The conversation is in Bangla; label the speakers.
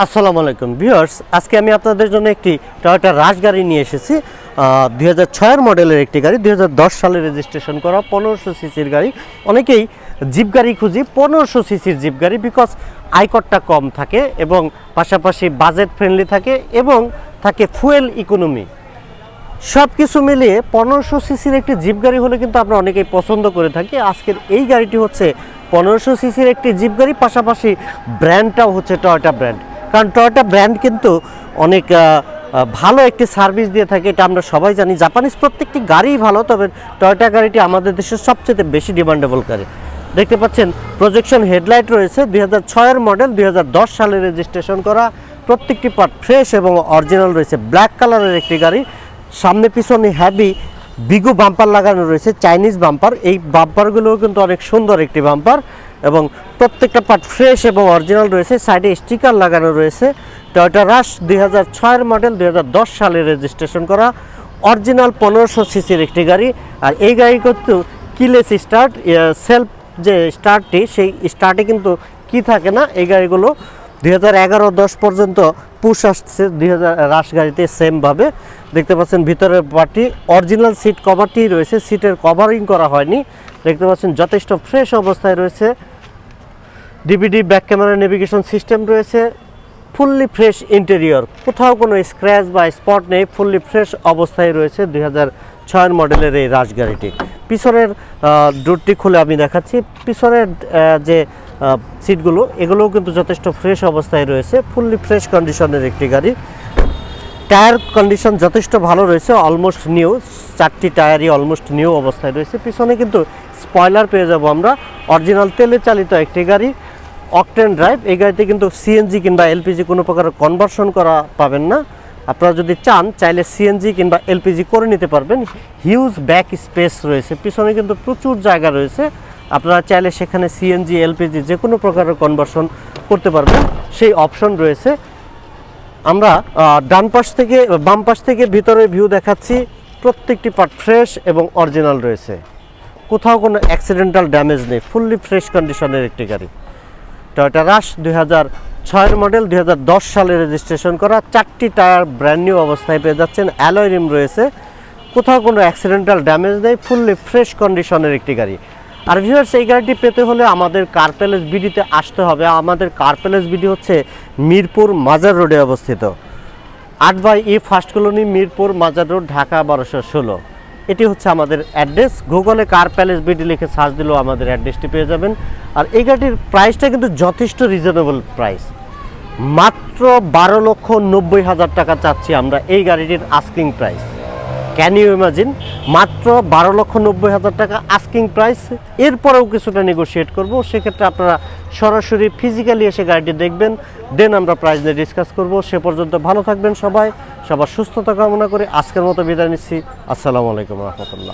Speaker 1: আসসালামু আলাইকুম ভিউয়ার্স, আজকে আমি আপনাদের জন্য একটি টয়োটা রাশ গাড়ি নিয়ে এসেছি। 2006 মডেলের একটি গাড়ি, 2010 সালে রেজিস্ট্রেশন করা 1500 সিসির গাড়ি। অনেকেই জিপ গাড়ি খুঁজি, 1500 সিসির জিপ গাড়ি, বিকজ আয়করটা কম থাকে এবং পাশাপাশি বাজেট ফ্রেন্ডলি থাকে এবং থাকে ফুয়েল ইকোনমি। সব কিছু মিলিয়ে 1500 সিসির একটি জিপ গাড়ি হলে কিন্তু আমরা অনেকেই পছন্দ করে থাকি। আজকের এই গাড়িটি হচ্ছে 1500 সিসির একটি জিপ গাড়ি, পাশাপাশি ব্র্যান্ডটাও হচ্ছে টয়োটা ব্র্যান্ড। কারণ টয়োটা ব্র্যান্ড কিন্তু অনেক ভালো একটি সার্ভিস দিয়ে থাকে, এটা আমরা সবাই জানি। জাপানিজ প্রত্যেকটি গাড়িই ভালো, তবে টয়োটা গাড়িটি আমাদের দেশের সবচেয়ে বেশি ডিমান্ডেবল গাড়ি। দেখতে পাচ্ছেন প্রজেকশন হেডলাইট রয়েছে, 2006 মডেল, 2010 সালে রেজিস্ট্রেশন করা। প্রত্যেকটি পার্ট ফ্রেশ এবং অরিজিনাল রয়েছে। ব্ল্যাক কালারের একটি গাড়ি, সামনে পিছনে হ্যাভি বিগু বাম্পার লাগানো রয়েছে, চাইনিজ বাম্পার। এই বাম্পারগুলোও কিন্তু অনেক সুন্দর একটি বাম্পার এবং প্রত্যেকটা পার্ট ফ্রেশ এবং অরিজিনাল রয়েছে। সাইডে স্টিকার লাগানো রয়েছে। টয়োটা রাশ 2006 মডেল, 2010 সালে রেজিস্ট্রেশন করা, অরিজিনাল 1500 সিসির একটি গাড়ি। আর এই গাড়ি কিন্তু কিলেস স্টার্ট, সেলফ যে স্টার্টটি, সেই স্টার্টে কিন্তু কি থাকে না। এই গাড়িগুলো 2011-10 পর্যন্ত পুশ আসছে 2000 রাশ গাড়িতে সেমভাবে। দেখতে পাচ্ছেন ভিতরের পার্টি অরিজিনাল সিট কভারটি রয়েছে, সিটের কভারিং করা হয়নি। দেখতে পাচ্ছেন যথেষ্ট ফ্রেশ অবস্থায় রয়েছে। DVD back camera navigation system রয়েছে। ফুললি ফ্রেশ ইন্টেরিয়র, কোথাও কোনো স্ক্র্যাচ বা স্পট নেই, ফুললি ফ্রেশ অবস্থায় রয়েছে 2006 মডেলের এই রাশ গাড়িটি। পিছনের ডোরটি খুলে আমি দেখাচ্ছি। পিছনের যে সিটগুলো, এগুলোও কিন্তু যথেষ্ট ফ্রেশ অবস্থায় রয়েছে। ফুললি ফ্রেশ কন্ডিশনের একটি গাড়ি। টায়ার কন্ডিশন যথেষ্ট ভালো রয়েছে, অলমোস্ট নিউ। 4টি টায়ারই অলমোস্ট নিউ অবস্থায় রয়েছে। পিছনে কিন্তু স্পয়লার পেয়ে যাব আমরা। অরিজিনাল তেলে চালিত একটি গাড়ি, অকটেন ড্রাইভ। এই গাড়িতে কিন্তু সিএনজি কিংবা এলপিজি কোনো প্রকার কনভার্সন করা পাবেন না। আপনারা যদি চান, চাইলে সিএনজি কিংবা এলপিজি করে নিতে পারবেন। হিউজ ব্যাক স্পেস রয়েছে, পিছনে কিন্তু প্রচুর জায়গা রয়েছে। আপনারা চাইলে সেখানে সিএনজি এলপিজি যে কোনো প্রকারের কনভার্সন করতে পারবেন, সেই অপশন রয়েছে। আমরা ডান পাশ থেকে বাম পাশ থেকে ভিতরে ভিউ দেখাচ্ছি। প্রত্যেকটি পার্ট ফ্রেশ এবং অরিজিনাল রয়েছে, কোথাও কোনো অ্যাক্সিডেন্টাল ড্যামেজ নেই। ফুললি ফ্রেশ কন্ডিশনের একটি গাড়ি। টয়োটা রাশ 2006 মডেল, 2010 সালে রেজিস্ট্রেশন করা। 4টি টায়ার ব্র্যান্ড নিউ অবস্থায় পেয়ে যাচ্ছেন। অ্যালয় রিম রয়েছে, কোথাও কোনো অ্যাক্সিডেন্টাল ড্যামেজ নেই। ফুললি ফ্রেশ কন্ডিশনের একটি গাড়ি। আর ভিউয়ার্স, এই গাড়িটি পেতে হলে আমাদের কার প্যালেস বিডিতে আসতে হবে। আমাদের কার প্যালেস বিডি হচ্ছে মিরপুর মাজার রোডে অবস্থিত। 8/E ফার্স্ট কলোনি, মিরপুর মাজার রোড, ঢাকা 1216। এটি হচ্ছে আমাদের অ্যাড্রেস। গুগলে কার প্যালেস বিডি লিখে সার্চ দিলেও আমাদের অ্যাড্রেসটি পেয়ে যাবেন। আর এই গাড়িটির প্রাইসটা কিন্তু যথেষ্ট রিজনেবল প্রাইস, মাত্র 12,90,000 টাকা চাচ্ছি আমরা এই গাড়িটির asking price. Can you imagine? মাত্র 12,90,000 টাকা আস্কিং প্রাইস। এরপরেও কিছুটা নেগোশিয়েট করব। সেক্ষেত্রে আপনারা সরাসরি ফিজিক্যালি এসে গাড়িটি দেখবেন, দেন আমরা প্রাইস নিয়ে ডিসকাস করব। সে পর্যন্ত ভালো থাকবেন সবাই, সবার সুস্থতা কামনা করে আজকের মতো বিদায় নিচ্ছি। আসসালামু আলাইকুম রহমতুল্লাহ।